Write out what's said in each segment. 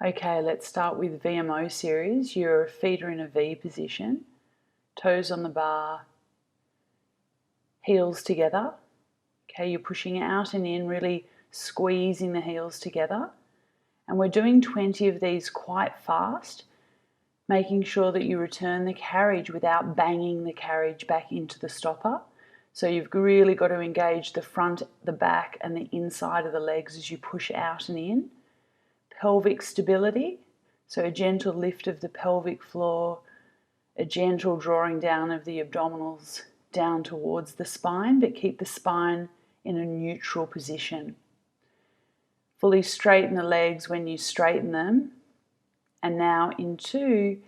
Okay, let's start with VMO series. Your feet are in a V position, toes on the bar, heels together. Okay, you're pushing out and in, really squeezing the heels together. And we're doing 20 of these quite fast, making sure that you return the carriage without banging the carriage back into the stopper. So you've really got to engage the front, the back, and the inside of the legs as you push out and in. Pelvic stability, so a gentle lift of the pelvic floor, a gentle drawing down of the abdominals down towards the spine, but keep the spine in a neutral position. Fully straighten the legs when you straighten them. And now into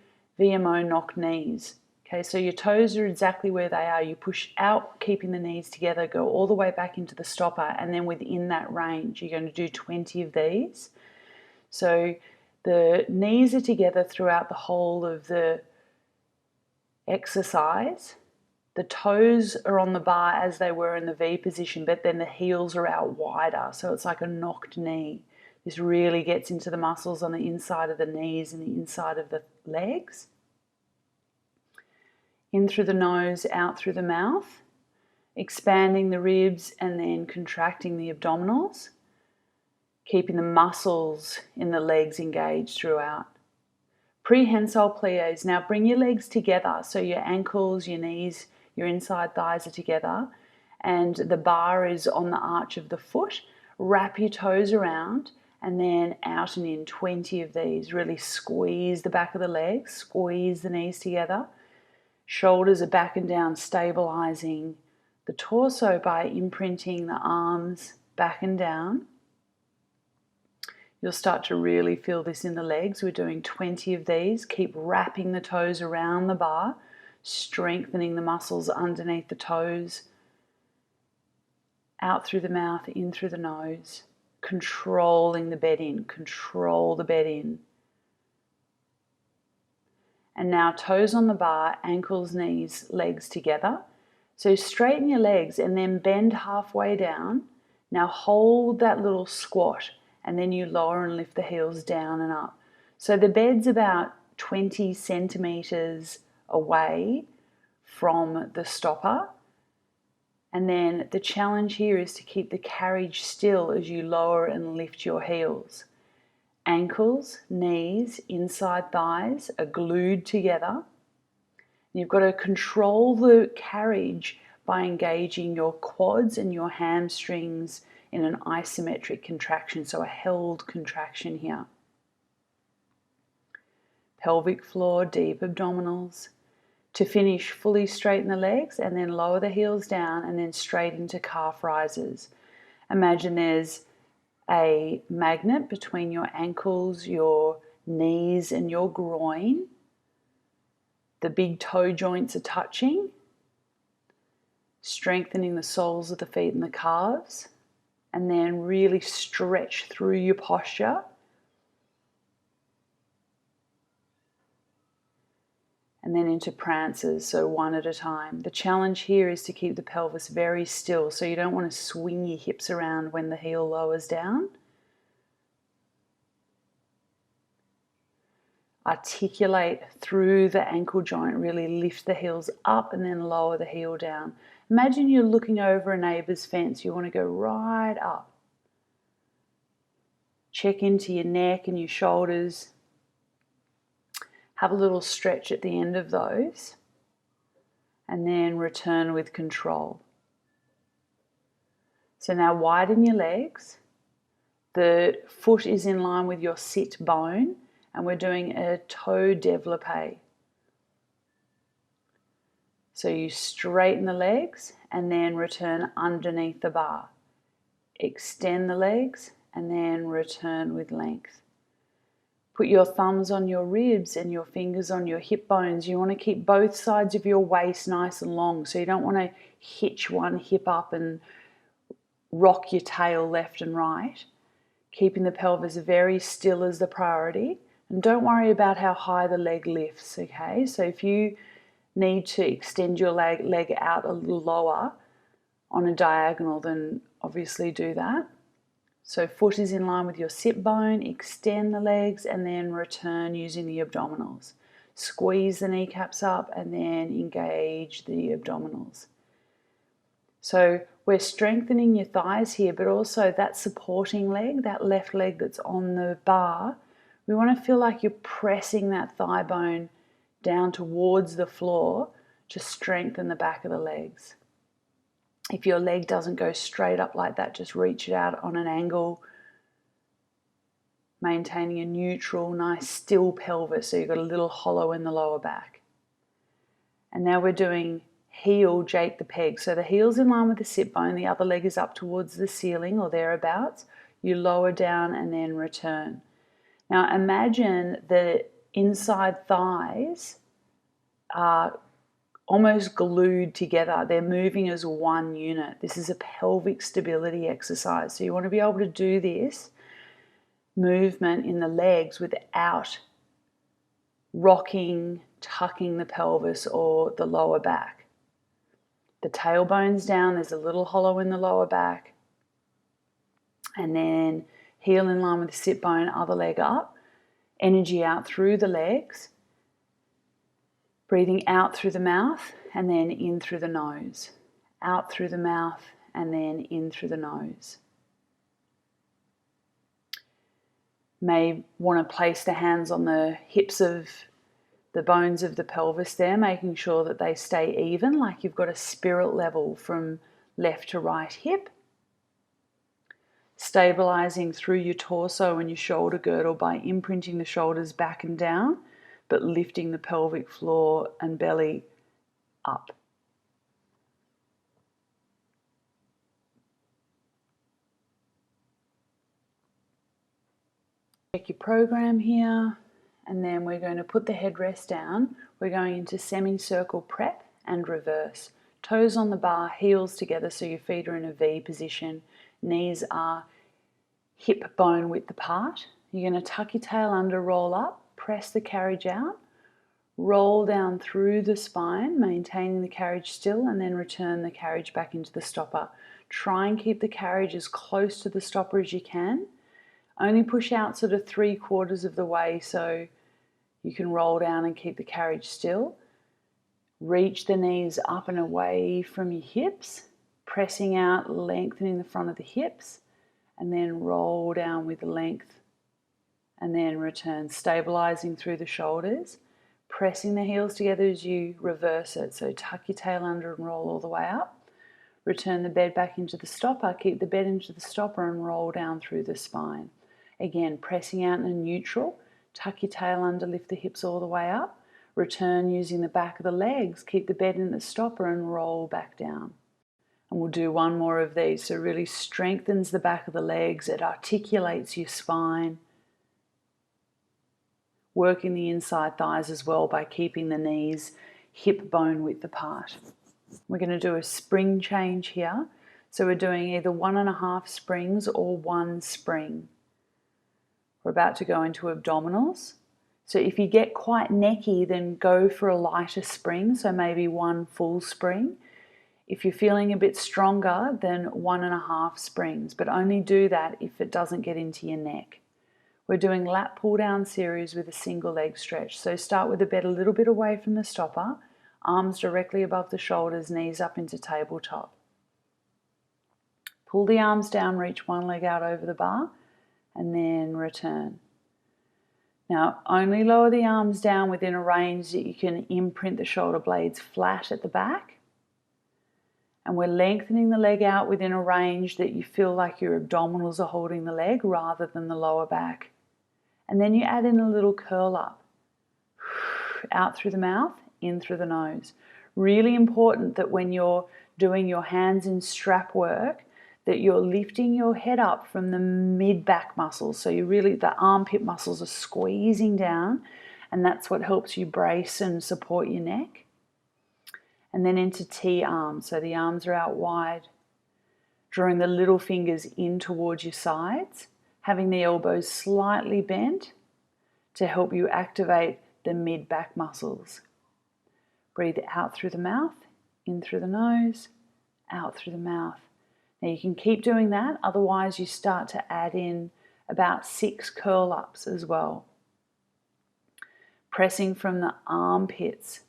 VMO knock knees. Okay, so your toes are exactly where they are. You push out, keeping the knees together, go all the way back into the stopper, and then within that range, you're going to do 20 of these. So the knees are together throughout the whole of the exercise. The toes are on the bar as they were in the V position, but then the heels are out wider. So it's like a knocked knee. This really gets into the muscles on the inside of the knees and the inside of the legs. In through the nose, out through the mouth, expanding the ribs and then contracting the abdominals, keeping the muscles in the legs engaged throughout. Prehensile plies. Now bring your legs together, so your ankles, your knees, your inside thighs are together, and the bar is on the arch of the foot. Wrap your toes around, and then out and in, 20 of these. Really squeeze the back of the legs, squeeze the knees together. Shoulders are back and down, stabilizing the torso by imprinting the arms back and down. You'll start to really feel this in the legs. We're doing 20 of these. Keep wrapping the toes around the bar, strengthening the muscles underneath the toes. Out through the mouth, in through the nose. Controlling the bed in. Control the bed in. And now toes on the bar, ankles, knees, legs together. So straighten your legs and then bend halfway down. Now hold that little squat, and then you lower and lift the heels down and up. So the bed's about 20 centimeters away from the stopper. And then the challenge here is to keep the carriage still as you lower and lift your heels. Ankles, knees, inside thighs are glued together. You've got to control the carriage by engaging your quads and your hamstrings in an isometric contraction, so a held contraction here. Pelvic floor, deep abdominals. To finish, fully straighten the legs and then lower the heels down and then straight into calf rises. Imagine there's a magnet between your ankles, your knees and your groin. The big toe joints are touching, strengthening the soles of the feet and the calves, and then really stretch through your posture. And then into prances, so one at a time. The challenge here is to keep the pelvis very still, so you don't want to swing your hips around when the heel lowers down. Articulate through the ankle joint, really lift the heels up and then lower the heel down. Imagine you're looking over a neighbour's fence. You want to go right up. Check into your neck and your shoulders. Have a little stretch at the end of those. And then return with control. So now widen your legs. The foot is in line with your sit bone. And we're doing a toe développé. So you straighten the legs and then return underneath the bar. Extend the legs and then return with length. Put your thumbs on your ribs and your fingers on your hip bones. You want to keep both sides of your waist nice and long, so you don't want to hitch one hip up and rock your tail left and right. Keeping the pelvis very still is the priority. And don't worry about how high the leg lifts, okay? So if you need to extend your leg out a little lower on a diagonal, then obviously do that. So foot is in line with your sit bone, extend the legs and then return using the abdominals. Squeeze the kneecaps up and then engage the abdominals. So we're strengthening your thighs here, but also that supporting leg, that left leg that's on the bar, we want to feel like you're pressing that thigh bone down towards the floor to strengthen the back of the legs. If your leg doesn't go straight up like that, just reach it out on an angle, maintaining a neutral, nice, still pelvis, so you've got a little hollow in the lower back. And now we're doing heel Jake the peg. So the heel's in line with the sit bone, the other leg is up towards the ceiling or thereabouts. You lower down and then return. Now imagine the inside thighs are almost glued together. They're moving as one unit. This is a pelvic stability exercise. So you want to be able to do this movement in the legs without rocking, tucking the pelvis or the lower back. The tailbone's down, there's a little hollow in the lower back. And then heel in line with the sit bone, other leg up. Energy out through the legs. Breathing out through the mouth and then in through the nose. Out through the mouth and then in through the nose. May want to place the hands on the hips of the bones of the pelvis there, making sure that they stay even, like you've got a spirit level from left to right hip. Stabilizing through your torso and your shoulder girdle by imprinting the shoulders back and down, but lifting the pelvic floor and belly up. Check your program here, and then we're going to put the headrest down. We're going into semicircle prep and reverse. Toes on the bar, heels together so your feet are in a V position. Knees are hip bone width apart. You're going to tuck your tail under, roll up, press the carriage out, roll down through the spine, maintaining the carriage still, and then return the carriage back into the stopper. Try and keep the carriage as close to the stopper as you can. Only push out sort of 3/4 of the way so you can roll down and keep the carriage still. Reach the knees up and away from your hips, pressing out, lengthening the front of the hips, and then roll down with length, and then return, stabilizing through the shoulders, pressing the heels together as you reverse it. So tuck your tail under and roll all the way up. Return the bed back into the stopper, keep the bed into the stopper and roll down through the spine. Again, pressing out in a neutral, tuck your tail under, lift the hips all the way up. Return using the back of the legs, keep the bed in the stopper and roll back down. And we'll do one more of these. So it really strengthens the back of the legs, it articulates your spine. Working the inside thighs as well by keeping the knees hip bone width apart. We're going to do a spring change here. So we're doing either 1.5 springs or 1 spring. We're about to go into abdominals. So if you get quite necky, then go for a lighter spring, so maybe 1 full spring. If you're feeling a bit stronger, then 1.5 springs, but only do that if it doesn't get into your neck. We're doing lat pull down series with a single leg stretch. So start with the bed a little bit away from the stopper, arms directly above the shoulders, knees up into tabletop. Pull the arms down, reach one leg out over the bar, and then return. Now, only lower the arms down within a range that you can imprint the shoulder blades flat at the back. And we're lengthening the leg out within a range that you feel like your abdominals are holding the leg rather than the lower back. And then you add in a little curl up. Out through the mouth, in through the nose. Really important that when you're doing your hands in strap work, that you're lifting your head up from the mid-back muscles. So the armpit muscles are squeezing down, and that's what helps you brace and support your neck. And then into T-arms. So the arms are out wide, drawing the little fingers in towards your sides, having the elbows slightly bent to help you activate the mid-back muscles. Breathe out through the mouth, in through the nose, out through the mouth. Now you can keep doing that, otherwise you start to add in about 6 curl-ups as well. Pressing from the armpits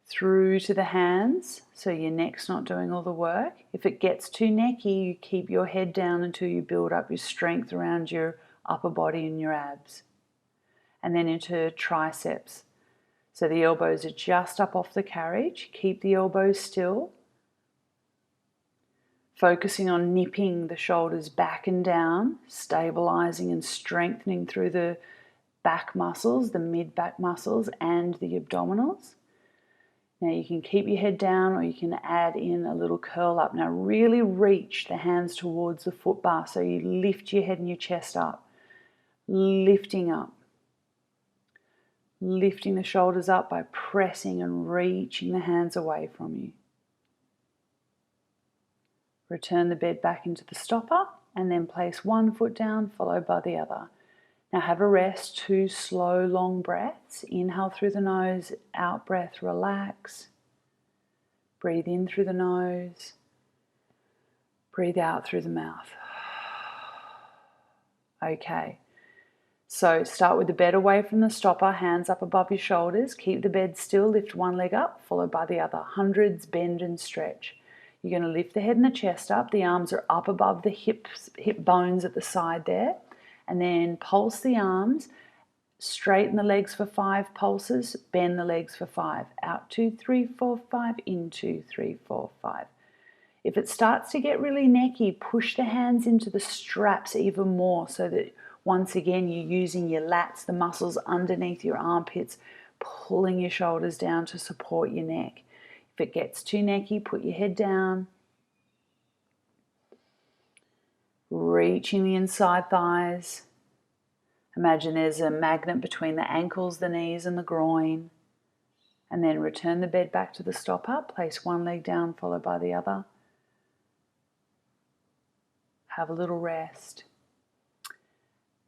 through to the hands, so your neck's not doing all the work. If it gets too necky, you keep your head down until you build up your strength around your upper body and your abs. And then into triceps. So the elbows are just up off the carriage. Keep the elbows still. Focusing on nipping the shoulders back and down, stabilizing and strengthening through the back muscles, the mid-back muscles and the abdominals. Now you can keep your head down or you can add in a little curl up. Now really reach the hands towards the foot bar so you lift your head and your chest up. Lifting up. Lifting the shoulders up by pressing and reaching the hands away from you. Return the bed back into the stopper and then place one foot down followed by the other. Now have a rest, 2 slow, long breaths. Inhale through the nose, out breath, relax. Breathe in through the nose. Breathe out through the mouth. Okay, so start with the bed away from the stopper, hands up above your shoulders. Keep the bed still, lift one leg up, followed by the other. Hundreds, bend and stretch. You're going to lift the head and the chest up. The arms are up above the hip bones at the side there. And then pulse the arms, straighten the legs for 5 pulses, bend the legs for 5. Out 2, 3, 4, 5, in 2, 3, 4, 5. If it starts to get really necky, push the hands into the straps even more so that once again you're using your lats, the muscles underneath your armpits, pulling your shoulders down to support your neck. If it gets too necky, put your head down. Reaching the inside thighs. Imagine there's a magnet between the ankles, the knees and the groin. And then return the bed back to the stopper. Place one leg down followed by the other. Have a little rest.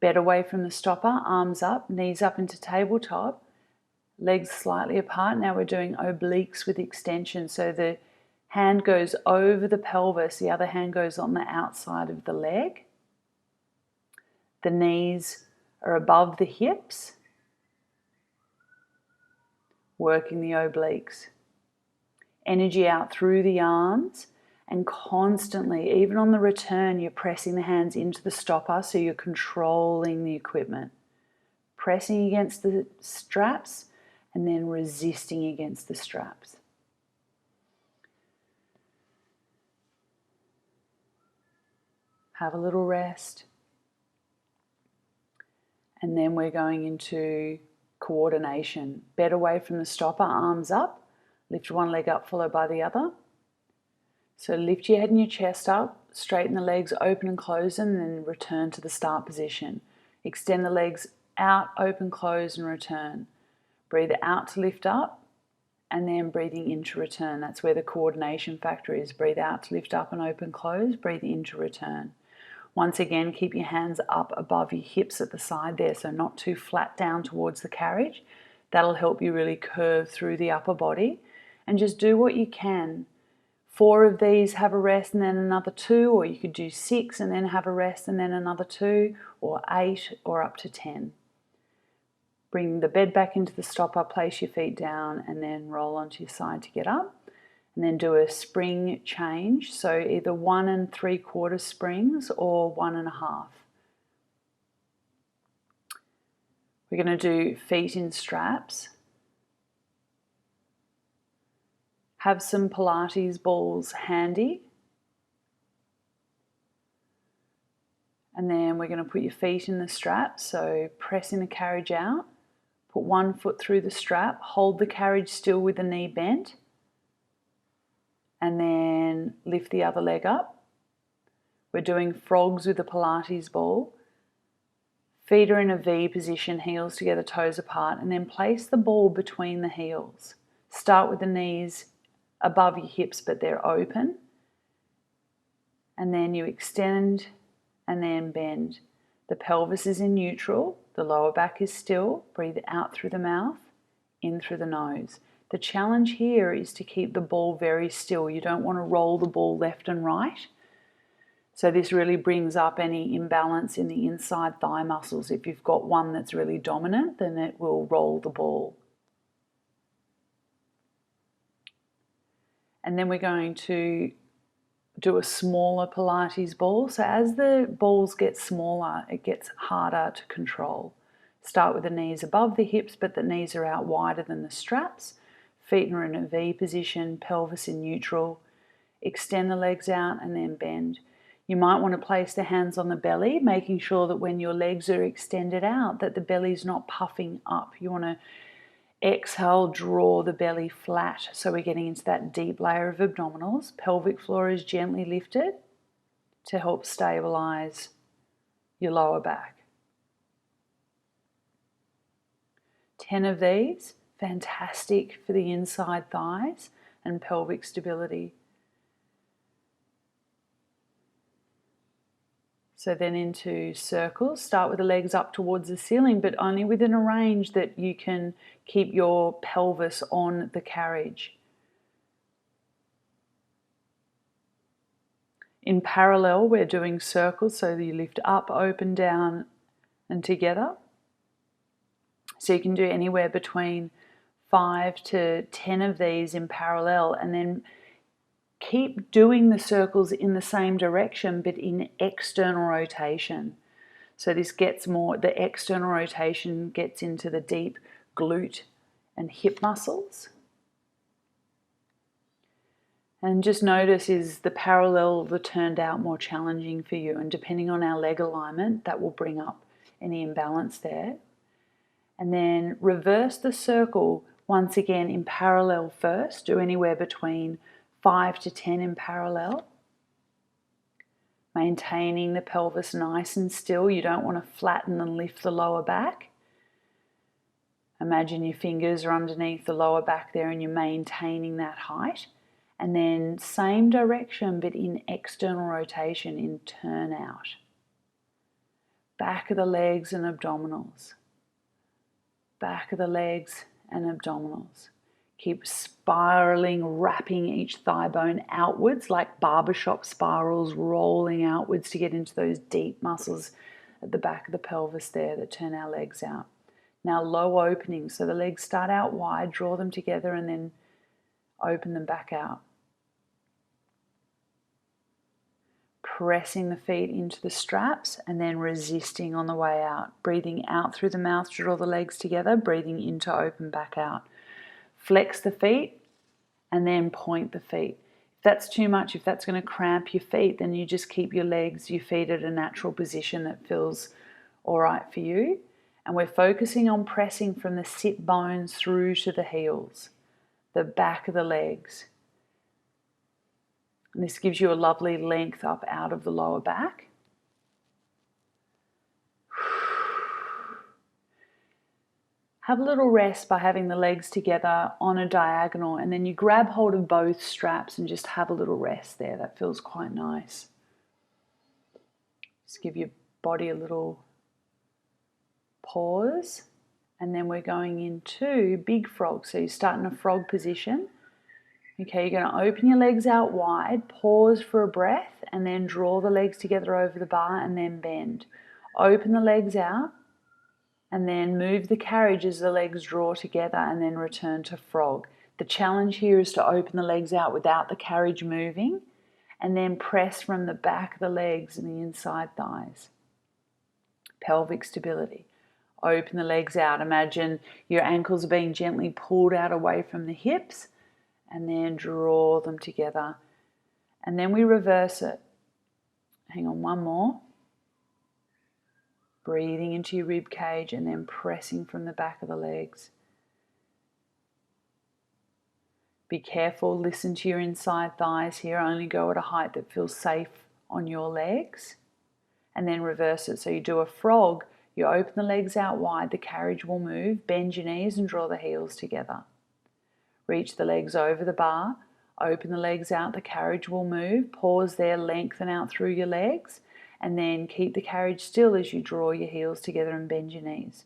Bed away from the stopper, arms up, knees up into tabletop. Legs slightly apart. Now we're doing obliques with extension. So the hand goes over the pelvis, the other hand goes on the outside of the leg. The knees are above the hips. Working the obliques. Energy out through the arms and constantly, even on the return, you're pressing the hands into the stopper so you're controlling the equipment. Pressing against the straps and then resisting against the straps. Have a little rest. And then we're going into coordination. Bed away from the stopper, arms up. Lift one leg up, followed by the other. So lift your head and your chest up, straighten the legs, open and close, and then return to the start position. Extend the legs out, open, close, and return. Breathe out to lift up, and then breathing in to return. That's where the coordination factor is. Breathe out to lift up and open, close. Breathe in to return. Once again, keep your hands up above your hips at the side there, so not too flat down towards the carriage. That'll help you really curve through the upper body. And just do what you can. 4 of these, have a rest and then another 2, or you could do 6 and then have a rest and then another 2, or 8, or up to 10. Bring the bed back into the stopper, place your feet down, and then roll onto your side to get up. And then do a spring change, so either 1 3/4 springs or 1 1/2. We're going to do feet in straps. Have some Pilates balls handy. And then we're going to put your feet in the straps, so pressing the carriage out. Put one foot through the strap, hold the carriage still with the knee bent. And then lift the other leg up. We're doing frogs with the Pilates ball. Feet are in a V position, heels together, toes apart, and then place the ball between the heels. Start with the knees above your hips, but they're open. And then you extend and then bend. The pelvis is in neutral, the lower back is still. Breathe out through the mouth, in through the nose. The challenge here is to keep the ball very still. You don't want to roll the ball left and right. So this really brings up any imbalance in the inside thigh muscles. If you've got one that's really dominant, then it will roll the ball. And then we're going to do a smaller Pilates ball. So as the balls get smaller, it gets harder to control. Start with the knees above the hips, but the knees are out wider than the straps. Feet are in a V position, pelvis in neutral. Extend the legs out and then bend. You might want to place the hands on the belly, making sure that when your legs are extended out, that the belly's not puffing up. You want to exhale, draw the belly flat. So we're getting into that deep layer of abdominals. Pelvic floor is gently lifted to help stabilize your lower back. 10 of these, fantastic for the inside thighs and pelvic stability. So then into circles, start with the legs up towards the ceiling, but only within a range that you can keep your pelvis on the carriage. In parallel, we're doing circles, so you lift up, open, down, and together. So you can do anywhere between 5 to 10 of these in parallel, and then keep doing the circles in the same direction but in external rotation. So this gets more, the external rotation gets into the deep glute and hip muscles. And just notice, is the parallel the turned out more challenging for you? And depending on our leg alignment, that will bring up any imbalance there. And then reverse the circle once again in parallel first. Do anywhere between 5 to 10 in parallel. Maintaining the pelvis nice and still. You don't want to flatten and lift the lower back. Imagine your fingers are underneath the lower back there and you're maintaining that height. And then same direction but in external rotation, in turn out. Back of the legs and abdominals. Back of the legs and abdominals. Keep spiraling, wrapping each thigh bone outwards like barbershop spirals, rolling outwards to get into those deep muscles at the back of the pelvis there that turn our legs out. Now low opening, so the legs start out wide, draw them together and then open them back out. Pressing the feet into the straps and then resisting on the way out. Breathing out through the mouth to draw the legs together, breathing in to open back out. Flex the feet and then point the feet. If that's too much, if that's going to cramp your feet, then you just keep your legs, your feet at a natural position that feels all right for you. And we're focusing on pressing from the sit bones through to the heels, the back of the legs. And this gives you a lovely length up out of the lower back. Have a little rest by having the legs together on a diagonal, and then you grab hold of both straps and just have a little rest there. That feels quite nice. Just give your body a little pause, and then we're going into big frog. So you start in a frog position. Okay, you're going to open your legs out wide, pause for a breath, and then draw the legs together over the bar and then bend. Open the legs out. And then move the carriage as the legs draw together and then return to frog. The challenge here is to open the legs out without the carriage moving and then press from the back of the legs and the inside thighs. Pelvic stability. Open the legs out. Imagine your ankles are being gently pulled out away from the hips and then draw them together. And then we reverse it. Hang on, one more. Breathing into your rib cage and then pressing from the back of the legs. Be careful, listen to your inside thighs here. Only go at a height that feels safe on your legs. And then reverse it. So you do a frog, you open the legs out wide, the carriage will move, bend your knees and draw the heels together. Reach the legs over the bar, open the legs out, the carriage will move, pause there, lengthen out through your legs. And then keep the carriage still as you draw your heels together and bend your knees.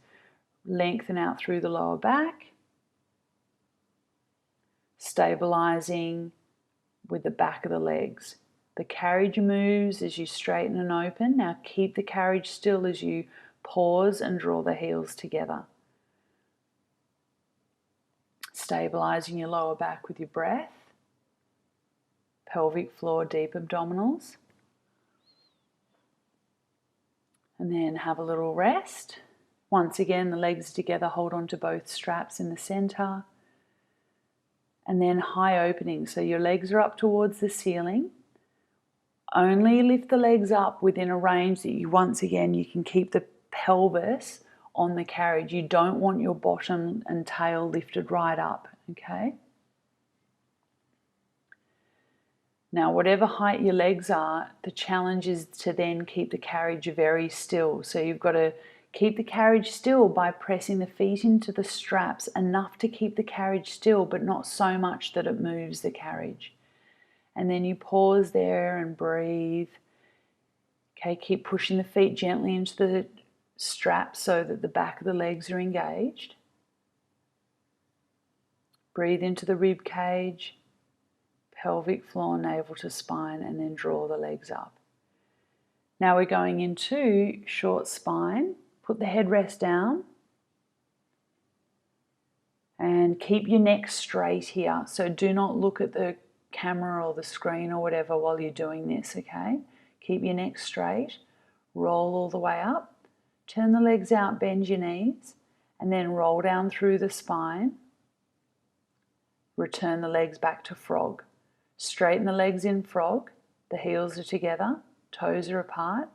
Lengthen out through the lower back. stabilizing with the back of the legs. The carriage moves as you straighten and open. Now keep the carriage still as you pause and draw the heels together. Stabilizing your lower back with your breath. Pelvic floor, deep abdominals. And then have a little rest. Once again, the legs together, hold on to both straps in the center. And then high opening, so your legs are up towards the ceiling. Only lift the legs up within a range that you, once again, you can keep the pelvis on the carriage. You don't want your bottom and tail lifted right up, okay? Now, whatever height your legs are, the challenge is to then keep the carriage very still. So you've got to keep the carriage still by pressing the feet into the straps enough to keep the carriage still, but not so much that it moves the carriage. And then you pause there and breathe. Okay, keep pushing the feet gently into the straps so that the back of the legs are engaged. Breathe into the rib cage, pelvic floor, navel to spine, and then draw the legs up. Now we're going into short spine. Put the headrest down and keep your neck straight here. So do not look at the camera or the screen or whatever while you're doing this, okay? Keep your neck straight, roll all the way up, turn the legs out, bend your knees, and then roll down through the spine. Return the legs back to frog. Straighten the legs in frog, the heels are together, toes are apart.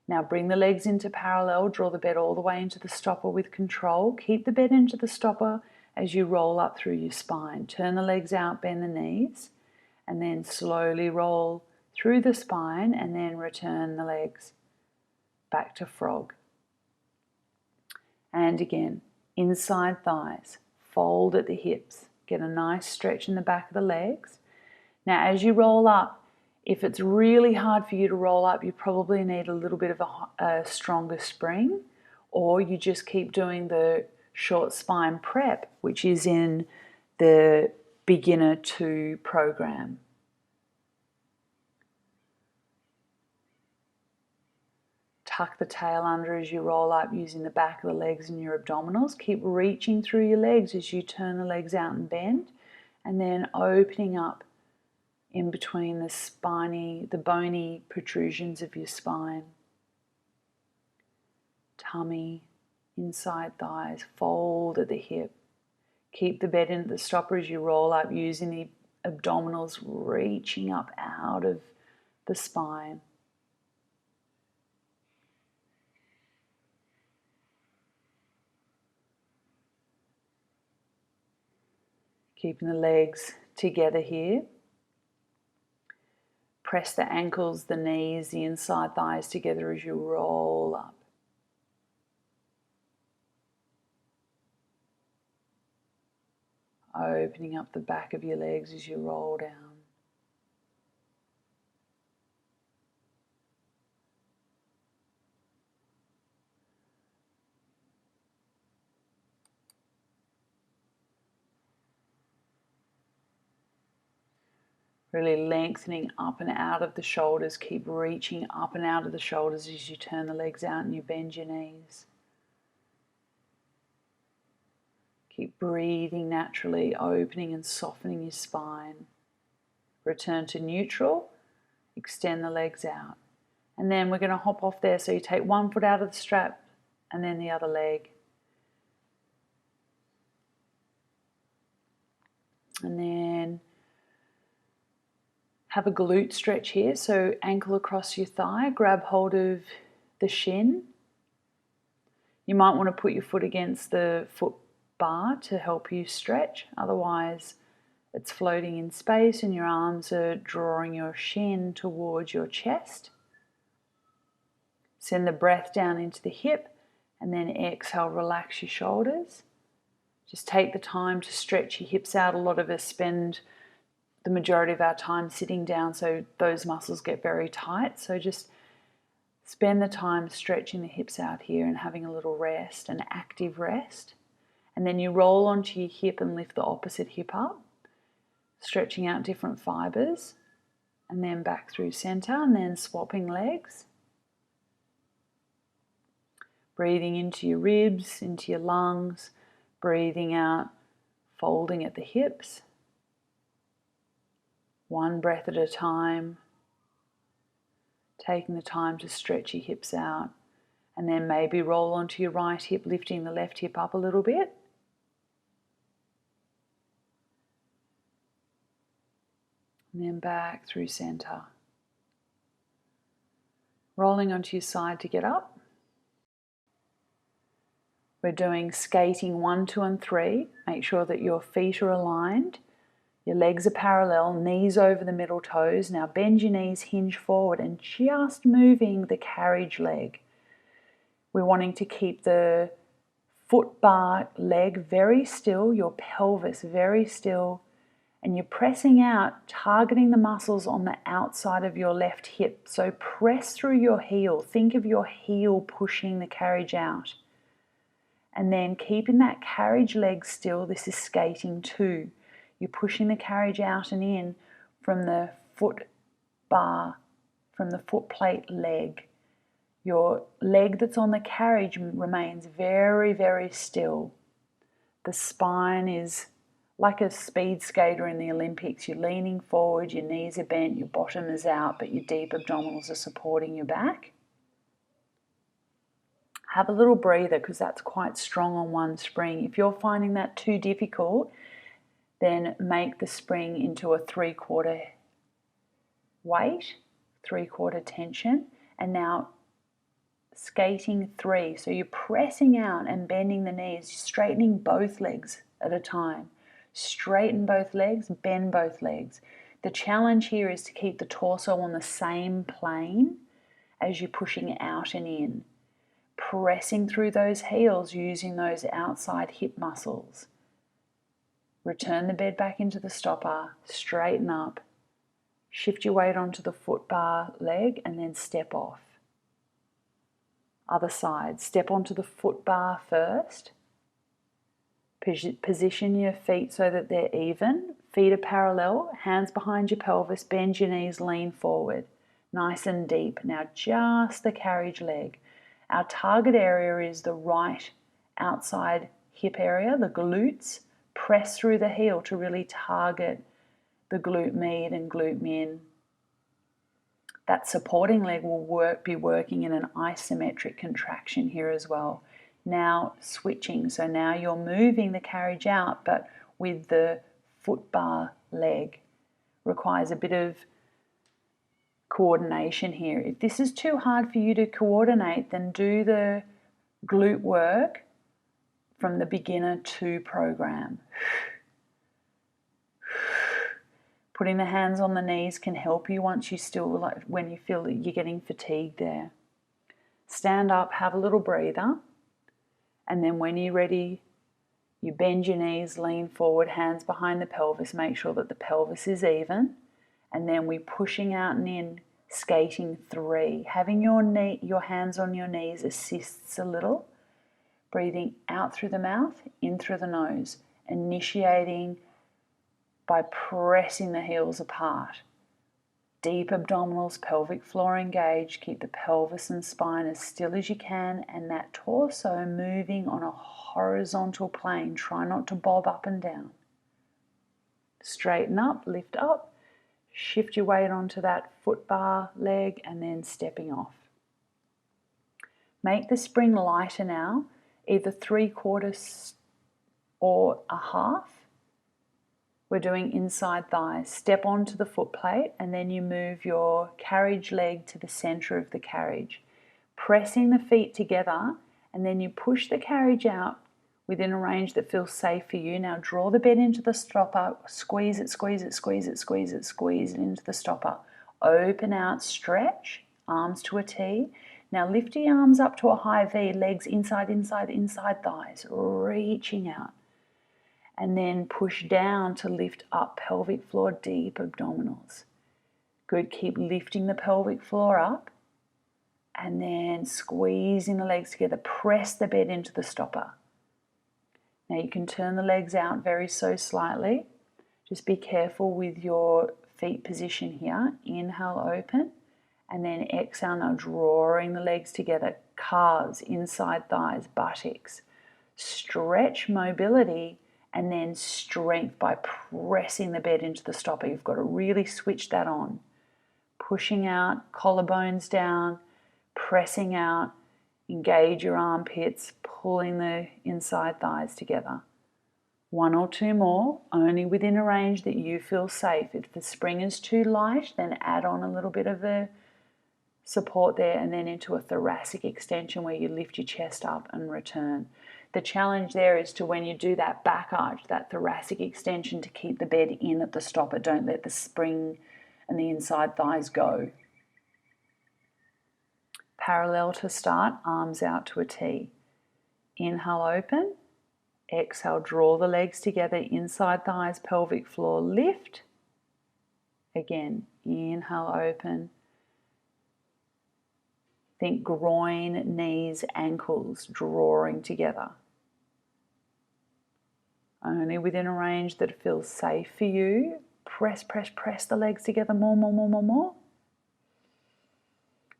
Now bring the legs into parallel, draw the bed all the way into the stopper with control. Keep the bed into the stopper as you roll up through your spine. Turn the legs out, bend the knees, and then slowly roll through the spine and then return the legs back to frog. And again, inside thighs, fold at the hips. Get a nice stretch in the back of the legs. Now as you roll up, if it's really hard for you to roll up, you probably need a little bit of a stronger spring, or you just keep doing the short spine prep, which is in the beginner 2 program. Tuck the tail under as you roll up using the back of the legs and your abdominals. Keep reaching through your legs as you turn the legs out and bend, and then opening up in between the bony protrusions of your spine. Tummy, inside thighs, fold at the hip. Keep the bed into the stopper as you roll up using the abdominals reaching up out of the spine. Keeping the legs together here. Press the ankles, the knees, the inside thighs together as you roll up. Opening up the back of your legs as you roll down. Really lengthening up and out of the shoulders. Keep reaching up and out of the shoulders as you turn the legs out and you bend your knees. Keep breathing naturally, opening and softening your spine. Return to neutral, extend the legs out. And then we're going to hop off there. So you take one foot out of the strap and then the other leg. And then have a glute stretch here. So ankle across your thigh, grab hold of the shin. You might want to put your foot against the foot bar to help you stretch. Otherwise, it's floating in space and your arms are drawing your shin towards your chest. Send the breath down into the hip and then exhale, relax your shoulders. Just take the time to stretch your hips out. A lot of us spend the majority of our time sitting down, so those muscles get very tight. So just spend the time stretching the hips out here and having a little rest, an active rest. And then you roll onto your hip and lift the opposite hip up. stretching out different fibers, and then back through center, and then swapping legs. Breathing into your ribs, into your lungs, breathing out, folding at the hips. One breath at a time, taking the time to stretch your hips out, and then maybe roll onto your right hip, lifting the left hip up a little bit. And then back through center. Rolling onto your side to get up. We're doing skating 1, 2, and 3. Make sure that your feet are aligned. Your legs are parallel, knees over the middle toes. Now bend your knees, hinge forward, and just moving the carriage leg. We're wanting to keep the foot bar leg very still, your pelvis very still, and you're pressing out, targeting the muscles on the outside of your left hip. So press through your heel. Think of your heel pushing the carriage out. And then keeping that carriage leg still. This is skating 2. You're pushing the carriage out and in from the foot bar, from the foot plate leg. Your leg that's on the carriage remains very, very still. The spine is like a speed skater in the Olympics. You're leaning forward, your knees are bent, your bottom is out, but your deep abdominals are supporting your back. Have a little breather because that's quite strong on one spring. If you're finding that too difficult, then make the spring into a 3/4 weight, 3/4 tension, and now skating 3. So you're pressing out and bending the knees, straightening both legs at a time. Straighten both legs, bend both legs. The challenge here is to keep the torso on the same plane as you're pushing out and in. Pressing through those heels using those outside hip muscles. Return the bed back into the stopper, straighten up, shift your weight onto the foot bar leg and then step off. Other side, step onto the foot bar first. Position your feet so that they're even. Feet are parallel, hands behind your pelvis, bend your knees, lean forward. Nice and deep. Now just the carriage leg. Our target area is the right outside hip area, the glutes. Press through the heel to really target the glute med and glute min. That supporting leg will be working in an isometric contraction here as well. Now switching, so now you're moving the carriage out, but with the foot bar leg. Requires a bit of coordination here. If this is too hard for you to coordinate, then do the glute work from the beginner 2 program. Putting the hands on the knees can help you once you still, when you feel that you're getting fatigued there. Stand up, have a little breather, and then when you're ready, you bend your knees, lean forward, hands behind the pelvis, make sure that the pelvis is even, and then we're pushing out and in, skating 3. Having your hands on your knees assists a little. Breathing out through the mouth, in through the nose, initiating by pressing the heels apart. Deep abdominals, pelvic floor engaged. Keep the pelvis and spine as still as you can, and that torso moving on a horizontal plane. Try not to bob up and down. Straighten up, lift up, shift your weight onto that foot bar leg, and then stepping off. Make the spring lighter now, either 3/4 or a half. We're doing inside thighs. Step onto the foot plate and then you move your carriage leg to the center of the carriage. Pressing the feet together, and then you push the carriage out within a range that feels safe for you. Now draw the bed into the stopper, squeeze it, squeeze it, squeeze it, squeeze it, squeeze it into the stopper. Open out, stretch, arms to a T. Now lift your arms up to a high V, legs inside, inside, inside thighs, reaching out. And then push down to lift up pelvic floor, deep abdominals. Good, keep lifting the pelvic floor up and then squeezing the legs together. Press the bed into the stopper. Now you can turn the legs out very so slightly. Just be careful with your feet position here. Inhale, open, and then exhale, now drawing the legs together, calves, inside thighs, buttocks. Stretch mobility and then strength by pressing the bed into the stopper. You've got to really switch that on. Pushing out, collarbones down, pressing out, engage your armpits, pulling the inside thighs together. 1 or 2 more, only within a range that you feel safe. If the spring is too light, then add on a little bit of a support there, and then into a thoracic extension where you lift your chest up and return. The challenge there is to, when you do that back arch, that thoracic extension, to keep the bed in at the stopper. Don't let the spring and the inside thighs go. Parallel to start, arms out to a T. Inhale, open. Exhale, draw the legs together, inside thighs, pelvic floor, lift. Again, inhale, open. Think groin, knees, ankles drawing together. Only within a range that feels safe for you. Press, press, press the legs together more, more, more, more, more.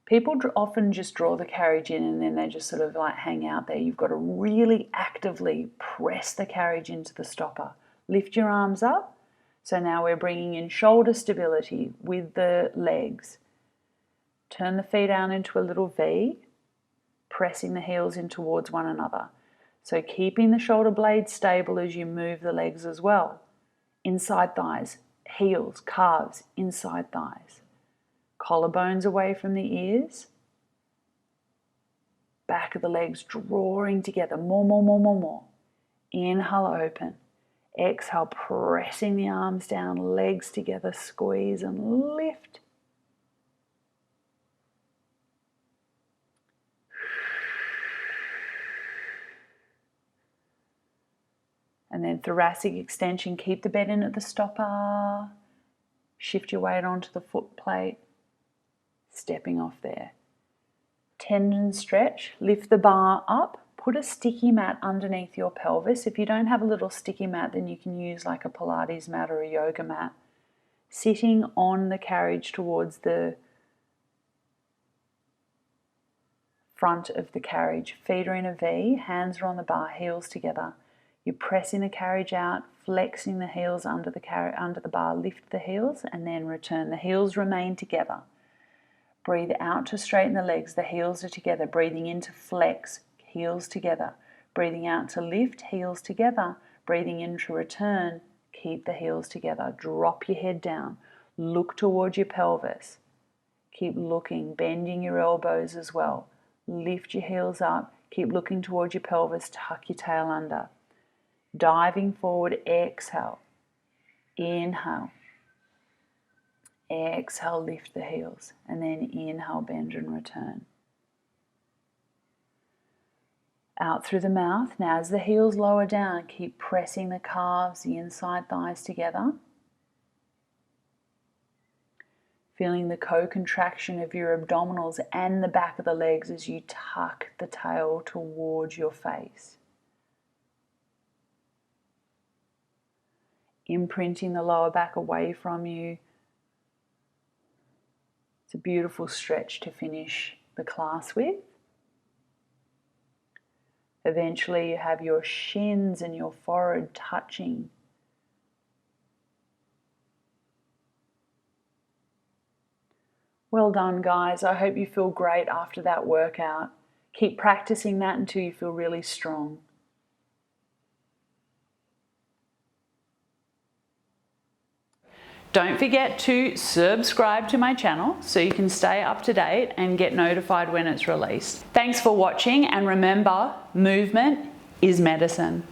People often just draw the carriage in and then they just sort of like hang out there. You've got to really actively press the carriage into the stopper. Lift your arms up. So now we're bringing in shoulder stability with the legs. Turn the feet out into a little V, pressing the heels in towards one another. So keeping the shoulder blades stable as you move the legs as well. Inside thighs, heels, calves, inside thighs. Collarbones away from the ears. Back of the legs drawing together. More, more, more, more, more. Inhale, open. Exhale, pressing the arms down, legs together, squeeze and lift. And then thoracic extension, keep the bed in at the stopper. Shift your weight onto the foot plate. Stepping off there. Tendon stretch, lift the bar up, put a sticky mat underneath your pelvis. If you don't have a little sticky mat, then you can use like a Pilates mat or a yoga mat. Sitting on the carriage towards the front of the carriage. Feet are in a V, hands are on the bar, heels together. You're pressing the carriage out, flexing the heels under the bar, lift the heels and then return. The heels remain together. Breathe out to straighten the legs, the heels are together. Breathing in to flex, heels together. Breathing out to lift, heels together. Breathing in to return, keep the heels together. Drop your head down, look towards your pelvis. Keep looking, bending your elbows as well. Lift your heels up, keep looking towards your pelvis, tuck your tail under. Diving forward, exhale. Inhale. Exhale, lift the heels, and then inhale, bend and return. Out through the mouth. Now as the heels lower down, keep pressing the calves, the inside thighs together. Feeling the co-contraction of your abdominals and the back of the legs as you tuck the tail towards your face. Imprinting the lower back away from you. It's a beautiful stretch to finish the class with. Eventually you have your shins and your forehead touching. Well done, guys. I hope you feel great after that workout. Keep practicing that until you feel really strong. Don't forget to subscribe to my channel so you can stay up to date and get notified when it's released. Thanks for watching, and remember, movement is medicine.